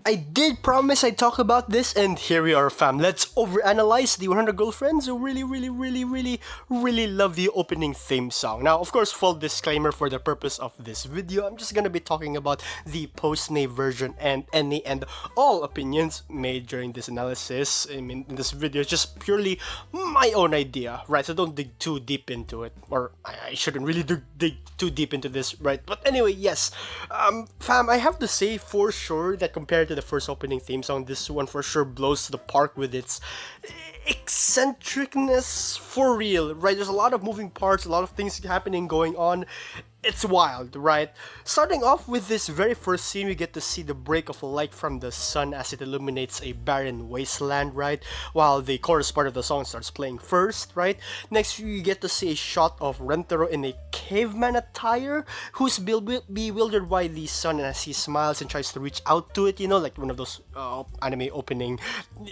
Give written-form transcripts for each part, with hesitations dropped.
I did promise I'd talk about this, and here we are, fam. Let's overanalyze the 100 Girlfriends who really love the opening theme song. Now, of course, full disclaimer for the purpose of this video, I'm just gonna be talking about the post-May version, and any and all opinions made during this analysis in this video is just purely my own idea, right? So don't dig too deep into it, or I shouldn't really dig too deep into this, right? But anyway, yes, fam, I have to say for sure that compared to the first opening theme song, this one for sure blows to the park with its eccentricness for real, right? There's a lot of moving parts, a lot of things happening, going on. It's wild, right? Starting off with this very first scene, we get to see the break of light from the sun as it illuminates a barren wasteland, right? While the chorus part of the song starts playing first, right? Next, we get to see a shot of Rentaro in a caveman attire, who's bewildered by the sun, and as he smiles and tries to reach out to it, you know, like one of those anime opening,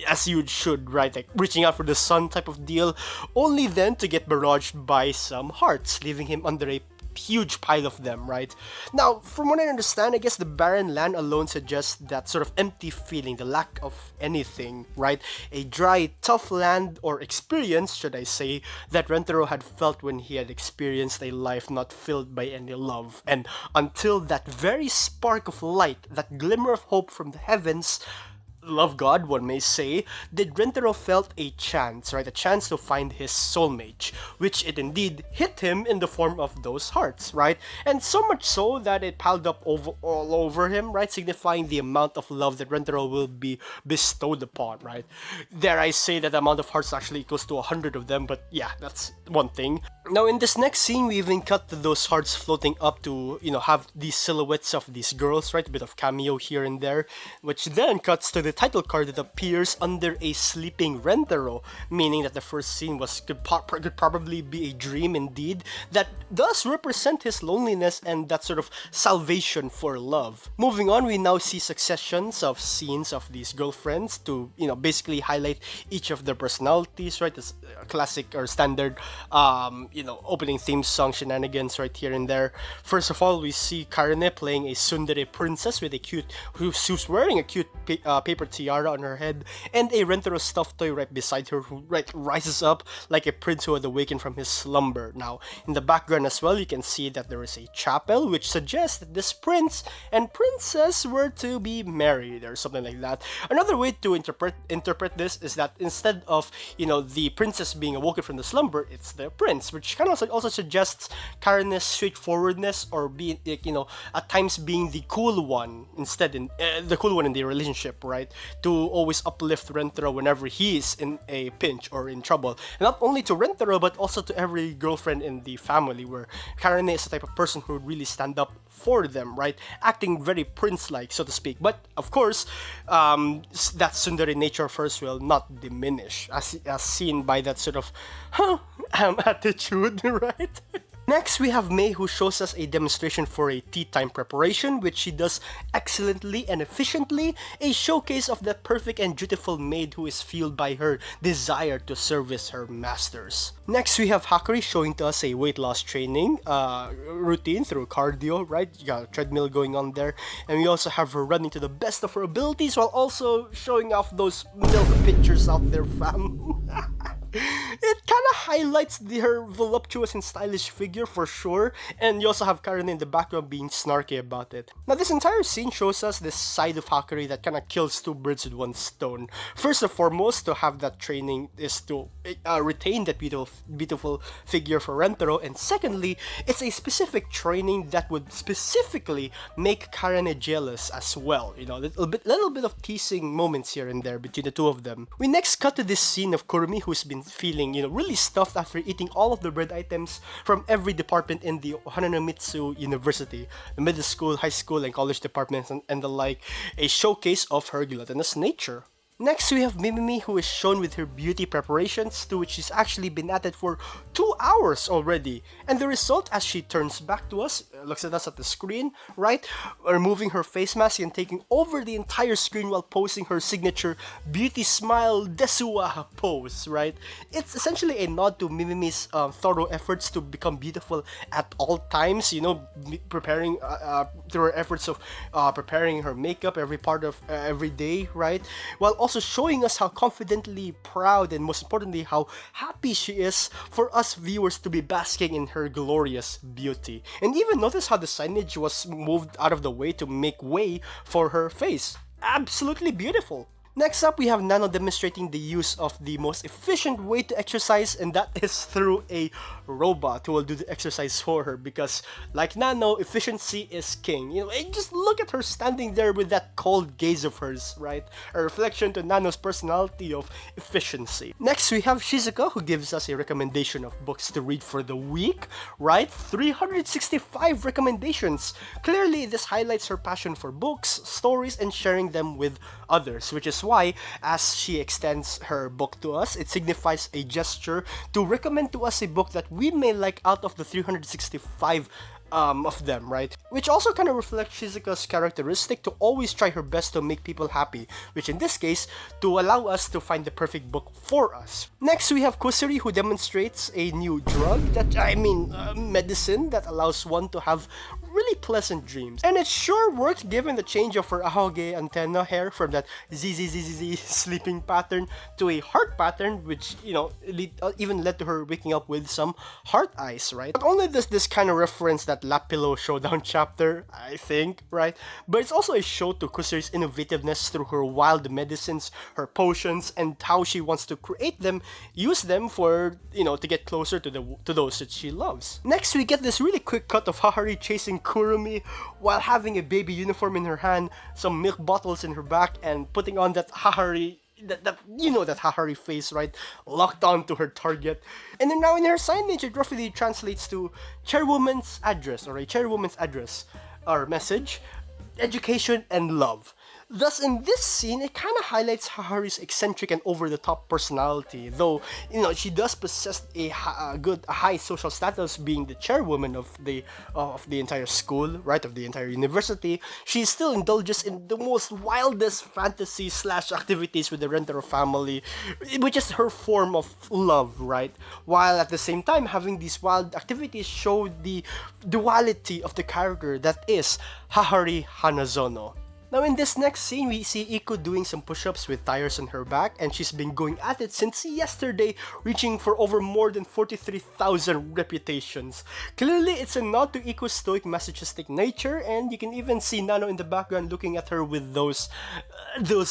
as you should, right? Like reaching out for the sun type of deal, only then to get barraged by some hearts, leaving him under a huge pile of them, right? Now, from what I understand, I guess the barren land alone suggests that sort of empty feeling, the lack of anything, right? A dry, tough land, or experience, should I say, that Rentaro had felt when he had experienced a life not filled by any love. And until that very spark of light, that glimmer of hope from the heavens, love God, one may say, did Rentaro felt a chance, right? A chance to find his soulmate, which it indeed hit him in the form of those hearts, right? And so much so that it piled up all over him, right? Signifying the amount of love that Rentaro will be bestowed upon, right? Dare I say that the amount of hearts actually equals to 100 of them, but yeah, that's one thing. Now, in this next scene, we even cut to those hearts floating up to, you know, have these silhouettes of these girls, right? A bit of cameo here and there, which then cuts to the title card that appears under a sleeping Rentaro, meaning that the first scene could probably be a dream indeed, that does represent his loneliness and that sort of salvation for love. Moving on, we now see successions of scenes of these girlfriends to, you know, basically highlight each of their personalities, right? This classic or standard, you know, opening theme song shenanigans right here and there. First of all, we see Karine playing a tsundere princess with a cute, who's wearing a cute paper tiara on her head, and a Rentaro stuffed toy right beside her, who rises up like a prince who had awakened from his slumber. Now, in the background as well, you can see that there is a chapel, which suggests that this prince and princess were to be married, or something like that. Another way to interpret this is that instead of, you know, the princess being awoken from the slumber, it's the prince, which kind of also suggests Karen's straightforwardness, or being, you know, at times being the cool one instead, the cool one in the relationship, right? To always uplift Rentaro whenever he is in a pinch or in trouble. And not only to Rentaro, but also to every girlfriend in the family, where Karine is the type of person who would really stand up for them, right? Acting very prince-like, so to speak. But, of course, that tsundere nature of hers will not diminish, as seen by that sort of attitude, right? Next, we have May, who shows us a demonstration for a tea time preparation, which she does excellently and efficiently, a showcase of that perfect and dutiful maid who is fueled by her desire to service her masters. Next, we have Hakari showing to us a weight loss training routine through cardio, right? You got a treadmill going on there, and we also have her running to the best of her abilities while also showing off those milk pictures out there, fam. It kind of highlights her voluptuous and stylish figure for sure, and you also have Karen in the background being snarky about it. Now, this entire scene shows us this side of Hakari that kind of kills two birds with one stone. First and foremost, to have that training is to retain that beautiful figure for Rentaro, and secondly, it's a specific training that would specifically make Karen jealous as well. You know, little bit of teasing moments here and there between the two of them. We next cut to this scene of Kurumi, who's been feeling, you know, really stuffed after eating all of the bread items from every department in the Hanamitsu University, the middle school, high school, and college departments and the like, a showcase of her gluttonous nature. Next, we have Mimimi, who is shown with her beauty preparations, to which she's actually been at it for 2 hours already. And the result, as she turns back to us, looks at us at the screen, right? Removing her face mask and taking over the entire screen while posing her signature beauty smile desuwa pose, right? It's essentially a nod to Mimimi's thorough efforts to become beautiful at all times, preparing through her efforts of preparing her makeup every part of every day, right? While also showing us how confidently proud and most importantly how happy she is for us viewers to be basking in her glorious beauty. And even notice how the signage was moved out of the way to make way for her face. Absolutely beautiful. Next up, we have Nano demonstrating the use of the most efficient way to exercise, and that is through a robot who will do the exercise for her, because like Nano, efficiency is king. And just look at her standing there with that cold gaze of hers, right? A reflection to Nano's personality of efficiency. Next, we have Shizuka, who gives us a recommendation of books to read for the week, right? 365 recommendations. Clearly, this highlights her passion for books, stories, and sharing them with others, which is why, as she extends her book to us, it signifies a gesture to recommend to us a book that we may like out of the 365 of them, right? Which also kind of reflects Shizuka's characteristic to always try her best to make people happy, which in this case, to allow us to find the perfect book for us. Next, we have Kusuri, who demonstrates a new drug medicine that allows one to have really pleasant dreams. And it sure worked given the change of her ahoge antenna hair from that ZZZZZ sleeping pattern to a heart pattern, which, even led to her waking up with some heart eyes, right? Not only does this kind of reference that Lap Pillow Showdown chapter, I think, right? But it's also a show to Kusuri's innovativeness through her wild medicines, her potions, and how she wants to create them, use them for, to get closer to those that she loves. Next, we get this really quick cut of Hahari chasing Kurumi while having a baby uniform in her hand, some milk bottles in her back, and putting on that Hahari that Hahari face, right? Locked on to her target. And then now in her signage, it roughly translates to chairwoman's address, or a chairwoman's address, or message, education, and love. Thus, in this scene, it kind of highlights Hahari's eccentric and over-the-top personality, though, she does possess a high social status, being the chairwoman of the entire school, right, of the entire university. She still indulges in the most wildest fantasy/activities with the Rentaro family, which is her form of love, right? While at the same time, having these wild activities show the duality of the character that is Hahari Hanazono. Now in this next scene, we see Iko doing some push-ups with tires on her back, and she's been going at it since yesterday, reaching for over more than 43,000 reputations. Clearly, it's a nod to Iko's stoic masochistic nature, and you can even see Nano in the background looking at her with those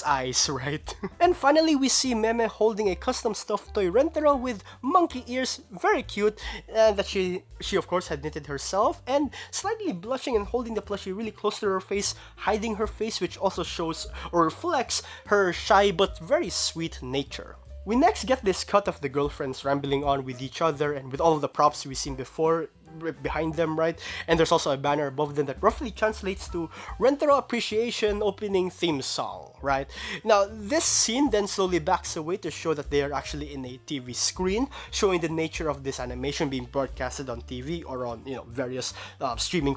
eyes, right? And finally, we see Meme holding a custom stuffed toy Rentaro with monkey ears, very cute, that she of course had knitted herself, and slightly blushing and holding the plushie really close to her face, hiding her face, which also shows or reflects her shy but very sweet nature. We next get this cut of the girlfriends rambling on with each other and with all of the props we've seen before behind them, right? And there's also a banner above them that roughly translates to Rentaro Appreciation Opening Theme Song, right? Now, this scene then slowly backs away to show that they are actually in a TV screen, showing the nature of this animation being broadcasted on TV or on, various streaming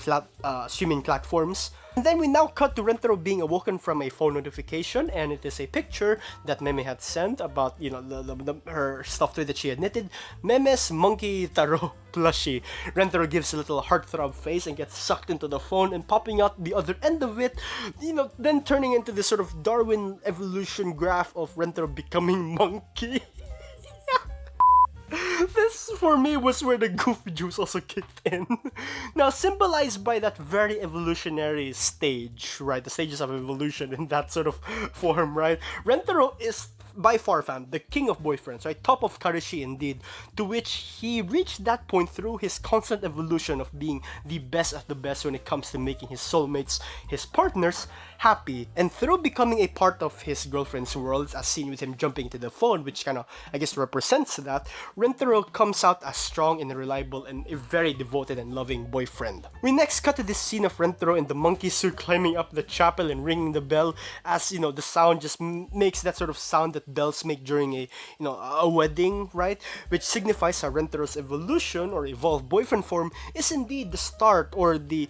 platforms. And then we now cut to Rentaro being awoken from a phone notification, and it is a picture that Meme had sent about, her stuffed toy that she had knitted, Meme's monketarou plushie. Rentaro gives a little heartthrob face and gets sucked into the phone, and popping out the other end of it, then turning into this sort of Darwin evolution graph of Rentaro becoming monkey. This, for me, was where the goofy juice also kicked in. Now, symbolized by that very evolutionary stage, right? The stages of evolution in that sort of form, right? Rentaro is by far, fam, the king of boyfriends, right? Top of Karishi indeed, to which he reached that point through his constant evolution of being the best of the best when it comes to making his soulmates his partners, happy. And through becoming a part of his girlfriend's world, as seen with him jumping into the phone, which kind of, I guess, represents that, Rentaro comes out as strong and reliable and a very devoted and loving boyfriend. We next cut to this scene of Rentaro in the monkey suit climbing up the chapel and ringing the bell, as the sound just makes that sort of sound that bells make during a wedding, right? Which signifies how Rentaro's evolution or evolved boyfriend form is indeed the start or the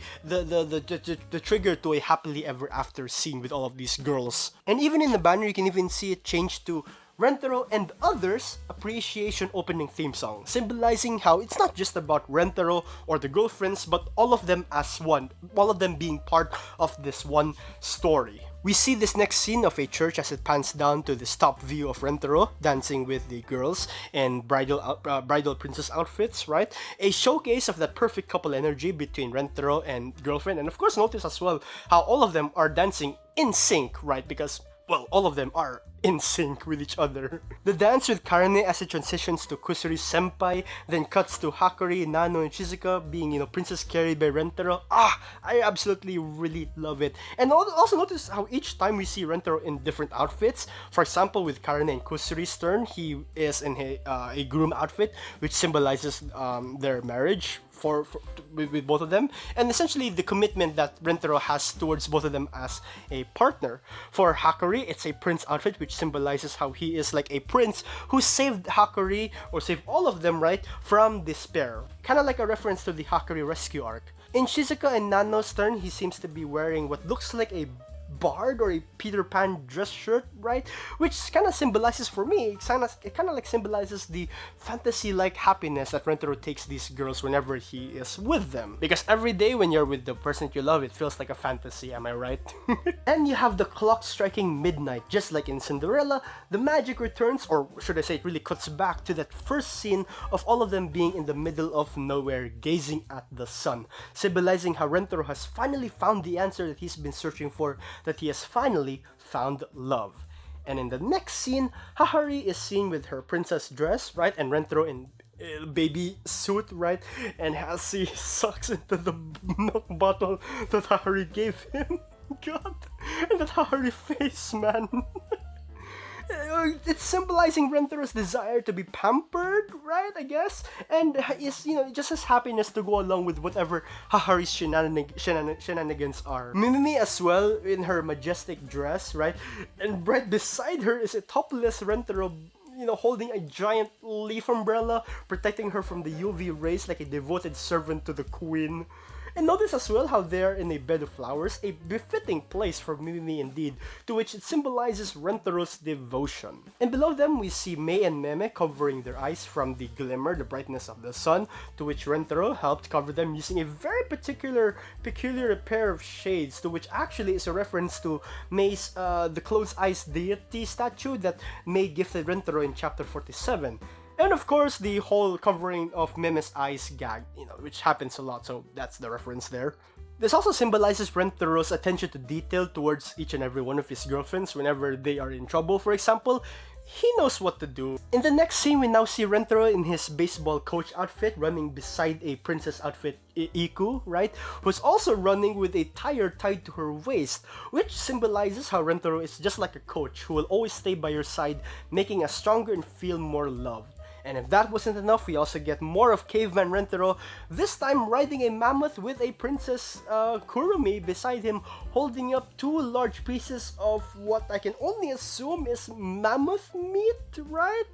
trigger to a happily ever after scene with all of these girls. And even in the banner, you can even see it change to Rentaro and Others Appreciation opening theme song, symbolizing how it's not just about Rentaro or the girlfriends, but all of them as one, all of them being part of this one story. We see this next scene of a church as it pans down to this top view of Rentaro dancing with the girls in bridal princess outfits, right? A showcase of that perfect couple energy between Rentaro and girlfriend, and of course notice as well how all of them are dancing in sync, right? Because, well, all of them are in sync with each other. The dance with Karane as it transitions to Kusuri's senpai, then cuts to Hakari, Nano, and Shizuka being, princess carried by Rentaro. I absolutely really love it. And also notice how each time we see Rentaro in different outfits. For example, with Karane and Kusuri's turn, he is in a groom outfit, which symbolizes their marriage with both of them, and essentially the commitment that Rentaro has towards both of them as a partner. For Hakari, it's a prince outfit, which symbolizes how he is like a prince who saved Hakari, or saved all of them, right, from despair. Kind of like a reference to the Hakari rescue arc. In Shizuka and Nano's turn, he seems to be wearing what looks like a bard or a Peter Pan dress shirt, right? Which kind of symbolizes, for me, it kind of like symbolizes the fantasy-like happiness that Rentaro takes these girls whenever he is with them. Because every day when you're with the person that you love, it feels like a fantasy, am I right? And you have the clock striking midnight. Just like in Cinderella, the magic returns, or should I say it really cuts back to that first scene of all of them being in the middle of nowhere, gazing at the sun, symbolizing how Rentaro has finally found the answer that he's been searching for, that he has finally found love. And in the next scene, Hahari is seen with her princess dress, right, and Rentaro in baby suit, right, and Hasi sucks into the milk bottle that Hahari gave him. God, and that Hahari face, man. It's symbolizing Rentaro's desire to be pampered, right, I guess, and is, just his happiness to go along with whatever Hahari's shenanigans are. Mimimi as well, in her majestic dress, right, and right beside her is a topless Rentaro, holding a giant leaf umbrella, protecting her from the UV rays like a devoted servant to the queen. And notice as well how they're in a bed of flowers, a befitting place for Mimimi indeed, to which it symbolizes Rentaro's devotion. And below them we see Mei and Meme covering their eyes from the glimmer, the brightness of the sun, to which Rentaro helped cover them using a very peculiar pair of shades, to which actually is a reference to Mei's the closed eyes deity statue that Mei gifted Rentaro in chapter 47. And of course, the whole covering of Meme's eyes gag, which happens a lot, so that's the reference there. This also symbolizes Rentaro's attention to detail towards each and every one of his girlfriends whenever they are in trouble, for example. He knows what to do. In the next scene, we now see Rentaro in his baseball coach outfit running beside a princess outfit, Iku, right? Who's also running with a tire tied to her waist, which symbolizes how Rentaro is just like a coach who will always stay by your side, making us stronger and feel more loved. And if that wasn't enough, we also get more of Caveman Rentaro, this time riding a mammoth with a Princess Kurumi beside him, holding up two large pieces of what I can only assume is mammoth meat, right?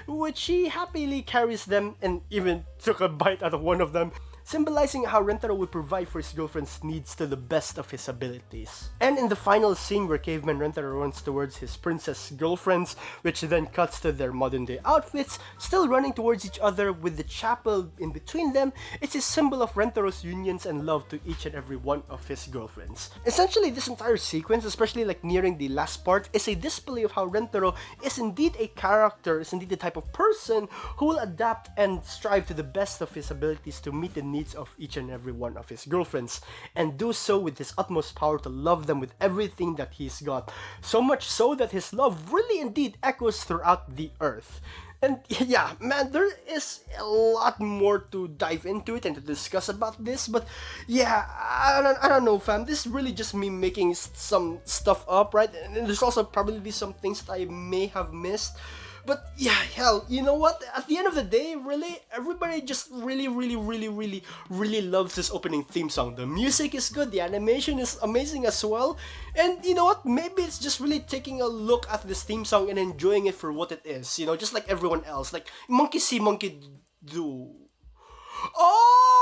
Which he happily carries them and even took a bite out of one of them, symbolizing how Rentaro would provide for his girlfriend's needs to the best of his abilities. And in the final scene where Caveman Rentaro runs towards his princess girlfriends, which then cuts to their modern day outfits, still running towards each other with the chapel in between them, it's a symbol of Rentaro's unions and love to each and every one of his girlfriends. Essentially, this entire sequence, especially like nearing the last part, is a display of how Rentaro is indeed a character, is indeed the type of person who will adapt and strive to the best of his abilities to meet the needs needs of each and every one of his girlfriends, and do so with his utmost power to love them with everything that he's got. So much so that his love really indeed echoes throughout the earth. And yeah, man, there is a lot more to dive into it and to discuss about this, but yeah, I don't know, fam. This is really just me making some stuff up, right? And there's also probably some things that I may have missed. But yeah, hell, you know what? At the end of the day, really, everybody just really loves this opening theme song. The music is good, the animation is amazing as well. And you know what? Maybe it's just really taking a look at this theme song and enjoying it for what it is. You know, just like everyone else. Like, monkey see, monkey do. Oh!